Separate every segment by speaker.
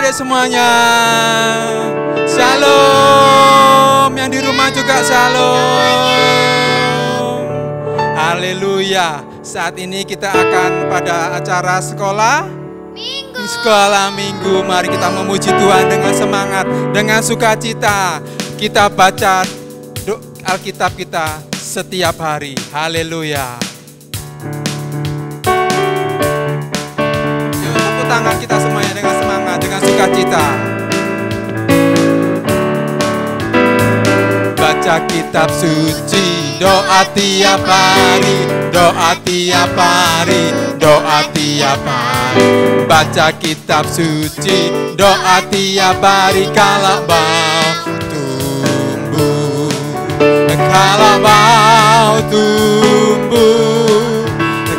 Speaker 1: adik-adik semuanya. Shalom. Yang di rumah juga shalom. Haleluya. Saat ini kita akan pada acara sekolah Minggu. Sekolah Minggu. Mari kita memuji Tuhan dengan semangat, dengan sukacita. Kita baca Alkitab kita setiap hari. Haleluya. Yuk, tepuk tangan kita semuanya dengan semangat, dengan sukacita. Baca kitab suci, doa tiap hari, doa tiap hari, doa tiap hari. Baca kitab suci, doa tiap hari, kalau mau tumbuh, kalau mau tumbuh,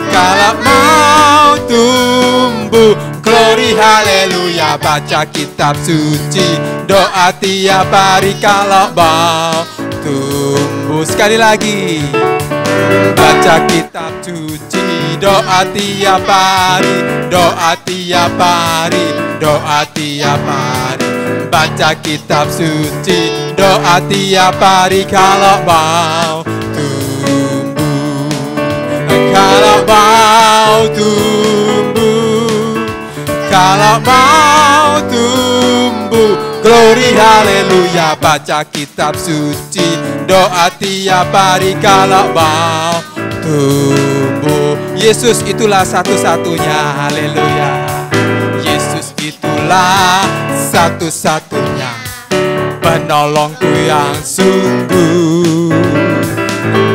Speaker 1: kalau mau tumbuh. Glory haleluya. Baca kitab suci, doa tiap hari, kalau mau tumbuh. Sekali lagi. Baca kitab suci, doa tiap hari, doa tiap hari, doa tiap hari. Baca kitab suci, doa tiap hari, kalau mau tumbuh, kalau mau tumbuh, kalau mau tumbuh. Glory haleluya. Baca kitab suci, doa tiap hari, kalau mau tumbuh. Yesus itulah satu-satunya. Haleluya. Yesus itulah satu-satunya penolongku yang sungguh.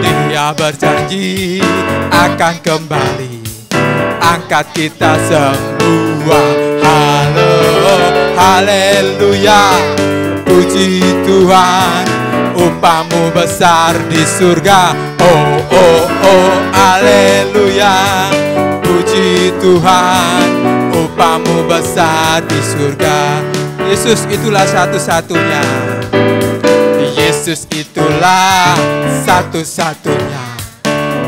Speaker 1: Dia berjanji akan kembali angkat kita semua. Halo, haleluya. Puji Tuhan, upamu besar di surga. Oh, oh, oh, haleluya. Puji Tuhan, upamu besar di surga. Yesus itulah satu-satunya. Yesus itulah satu-satunya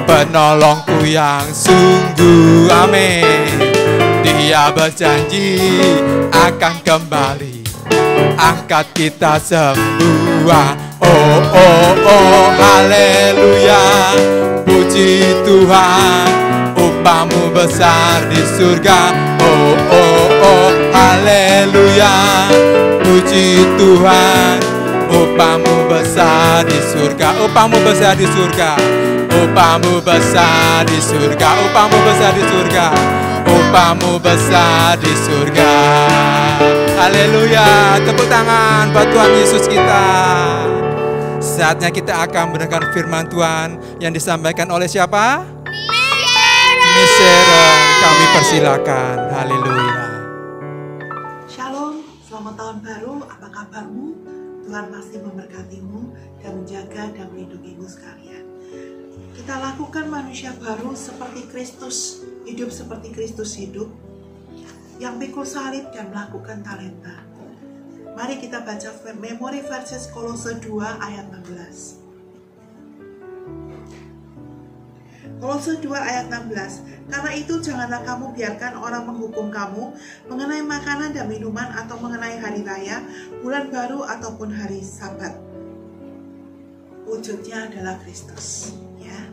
Speaker 1: penolongku yang sungguh. Amin. Dia berjanji akan kembali angkat kita semua. Oh, oh, oh, haleluya. Puji Tuhan, upamu besar di surga. Oh, oh, oh, haleluya. Puji Tuhan, upamu besar di surga. Upamu besar di surga. Upamu besar di surga. Upamu besar di surga. Upamu besar di surga. Haleluya. Tepuk tangan buat Tuhan Yesus kita. Saatnya kita akan mendengar firman Tuhan yang disampaikan oleh siapa? Miss Sharon. Kami persilakan. Haleluya.
Speaker 2: Shalom, selamat tahun baru. Apa kabarmu? Tuhan pasti memberkatimu dan menjaga dan melindungimu sekalian. Kita lakukan manusia baru seperti Kristus, hidup seperti Kristus hidup, yang pikul salib dan melakukan talenta. Mari kita baca memori verses Kolose 2 ayat 16. Kolose 2 ayat 16. Karena itu janganlah kamu biarkan orang menghukum kamu mengenai makanan dan minuman atau mengenai hari raya, bulan baru ataupun hari Sabat. Wujudnya adalah Kristus, ya.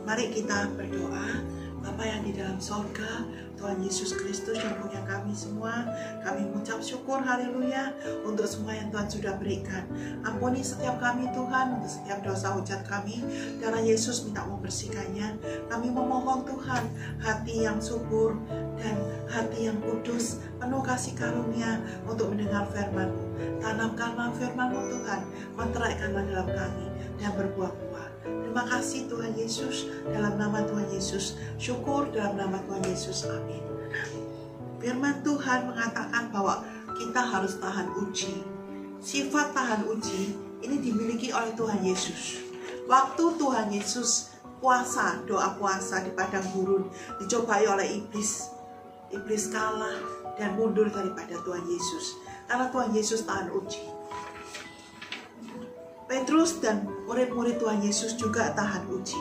Speaker 2: Mari kita berdoa. Bapa yang di dalam sorga, Tuhan Yesus Kristus yang punya kami semua, kami mengucap syukur, haleluya, untuk semua yang Tuhan sudah berikan. Ampuni setiap kami Tuhan, untuk setiap dosa ucap kami, darah Yesus minta membersihkannya. Kami memohon Tuhan, hati yang subur dan hati yang kudus, penuh kasih karunia untuk mendengar firman-Mu. Tanamkanlah firman-Mu Tuhan, kontrakkanlah dalam kami, dan berbuah-buah. Terima kasih Tuhan Yesus, dalam nama Tuhan Yesus. Syukur dalam nama Tuhan Yesus. Amin. Firman Tuhan mengatakan bahwa kita harus tahan uji. Sifat tahan uji ini dimiliki oleh Tuhan Yesus. Waktu Tuhan Yesus puasa, doa puasa di padang gurun, dicobai oleh iblis. Iblis kalah dan mundur daripada Tuhan Yesus. Karena Tuhan Yesus tahan uji. Petrus dan murid-murid Tuhan Yesus juga tahan uji.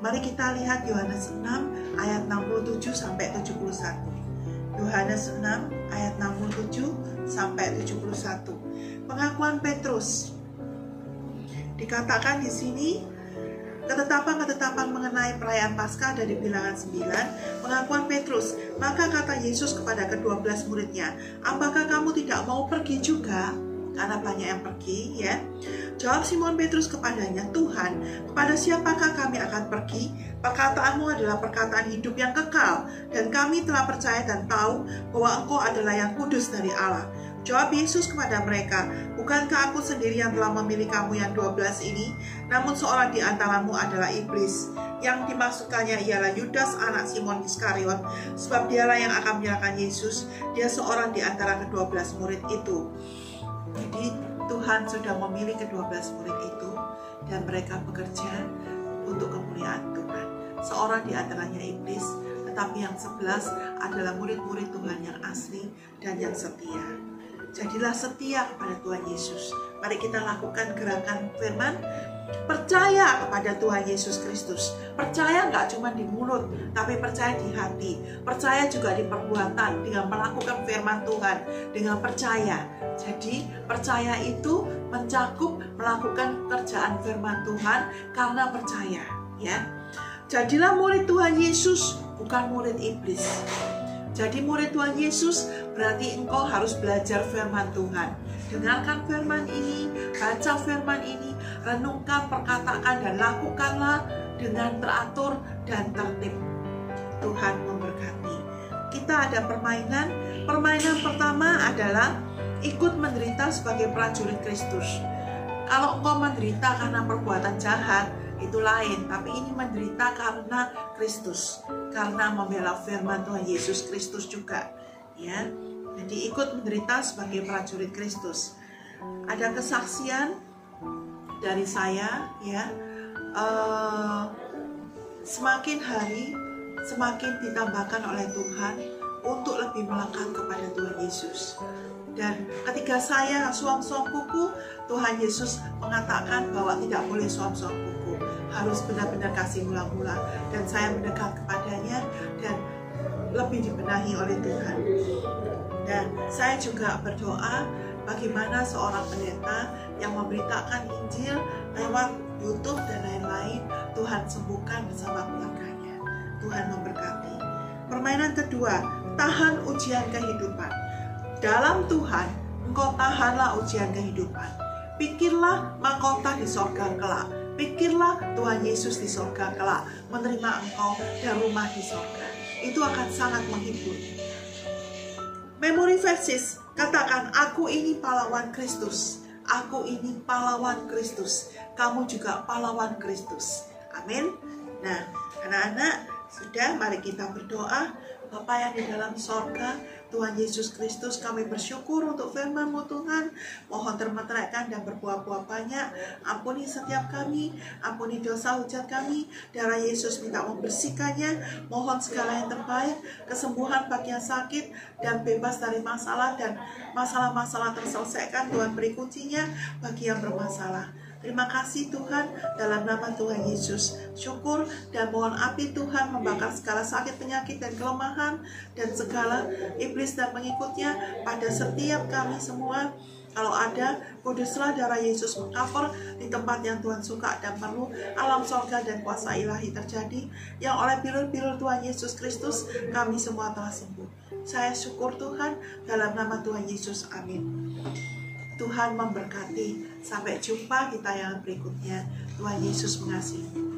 Speaker 2: Mari kita lihat Yohanes 6 ayat 67 sampai 71. Yohanes 6 ayat 67 sampai 71. Pengakuan Petrus. Dikatakan di sini ketetapan-ketetapan mengenai perayaan Paskah dari Bilangan 9. Pengakuan Petrus. Maka kata Yesus kepada ke-12 muridnya, apakah kamu tidak mau pergi juga? Karena banyak yang pergi, ya. Jawab Simon Petrus kepadanya, Tuhan, kepada siapakah kami akan pergi? Perkataanmu adalah perkataan hidup yang kekal, dan kami telah percaya dan tahu bahwa Engkau adalah yang kudus dari Allah. Jawab Yesus kepada mereka, bukankah aku sendiri yang telah memilih kamu yang 12 ini? Namun seorang di antaramu adalah iblis. Yang dimaksudkannya ialah Yudas anak Simon Iskariot, sebab dialah yang akan menyerahkan Yesus. Dia seorang di antara ke-12 murid itu. Jadi Tuhan sudah memilih ke-12 murid itu, dan mereka bekerja untuk kemuliaan Tuhan. Seorang di antaranya iblis, tetapi yang 11 adalah murid-murid Tuhan yang asli dan yang setia. Jadilah setia kepada Tuhan Yesus. Mari kita lakukan gerakan firman, percaya kepada Tuhan Yesus Kristus. Percaya nggak cuma di mulut, tapi percaya di hati. Percaya juga di perbuatan dengan melakukan firman Tuhan, dengan percaya. Jadi percaya itu mencakup melakukan kerjaan firman Tuhan karena percaya, ya. Jadilah murid Tuhan Yesus, bukan murid iblis. Jadi murid Tuhan Yesus berarti engkau harus belajar firman Tuhan. Dengarkan firman ini, baca firman ini, renungkan, perkatakan, dan lakukanlah dengan teratur dan tertib. Tuhan memberkati. Kita ada permainan. Permainan pertama adalah ikut menderita sebagai prajurit Kristus. Kalau engkau menderita karena perbuatan jahat, itu lain, tapi ini menderita karena Kristus, karena membela firman Tuhan Yesus Kristus juga, ya. Jadi ikut menderita sebagai prajurit Kristus. Ada kesaksian dari saya, ya. Semakin hari semakin ditambahkan oleh Tuhan untuk lebih melekat kepada Tuhan Yesus. Dan ketika saya suam-suam kuku, Tuhan Yesus mengatakan bahwa tidak boleh suam-suam kuku, harus benar-benar kasih mula-mula. Dan saya mendekat kepadanya dan lebih dibenahi oleh Tuhan. Dan saya juga berdoa bagaimana seorang pendeta yang memberitakan Injil lewat YouTube dan lain-lain, Tuhan sembuhkan bersama keluarganya. Tuhan memberkati. Permainan kedua, tahan ujian kehidupan. Dalam Tuhan, engkau tahanlah ujian kehidupan. Pikirlah mahkota di sorga kelak. Pikirlah Tuhan Yesus di sorga kelak, menerima engkau dan rumah di sorga. Itu akan sangat menghibur. Memory verses, katakan, aku ini pahlawan Kristus. Aku ini pahlawan Kristus. Kamu juga pahlawan Kristus. Amin. Nah, anak-anak, sudah, mari kita berdoa. Bapa yang di dalam sorga, Tuhan Yesus Kristus, kami bersyukur untuk firman-Mu Tuhan. Mohon termeteraikan dan berbuah-buah banyak. Ampuni setiap kami, ampuni dosa hujat kami. Darah Yesus minta membersihkannya. Mohon segala yang terbaik, kesembuhan bagi yang sakit, dan bebas dari masalah, dan masalah-masalah terselesaikan. Tuhan beri kuncinya bagi yang bermasalah. Terima kasih Tuhan, dalam nama Tuhan Yesus. Syukur dan mohon api Tuhan membakar segala sakit, penyakit, dan kelemahan, dan segala iblis dan pengikutnya pada setiap kami semua. Kalau ada, kuduslah darah Yesus mengcover di tempat yang Tuhan suka dan perlu. Alam sorga dan kuasa ilahi terjadi, yang oleh bilur-bilur Tuhan Yesus Kristus kami semua telah sembuh. Saya syukur Tuhan, dalam nama Tuhan Yesus. Amin. Tuhan memberkati. Sampai jumpa di tayangan berikutnya. Tuhan Yesus mengasihi.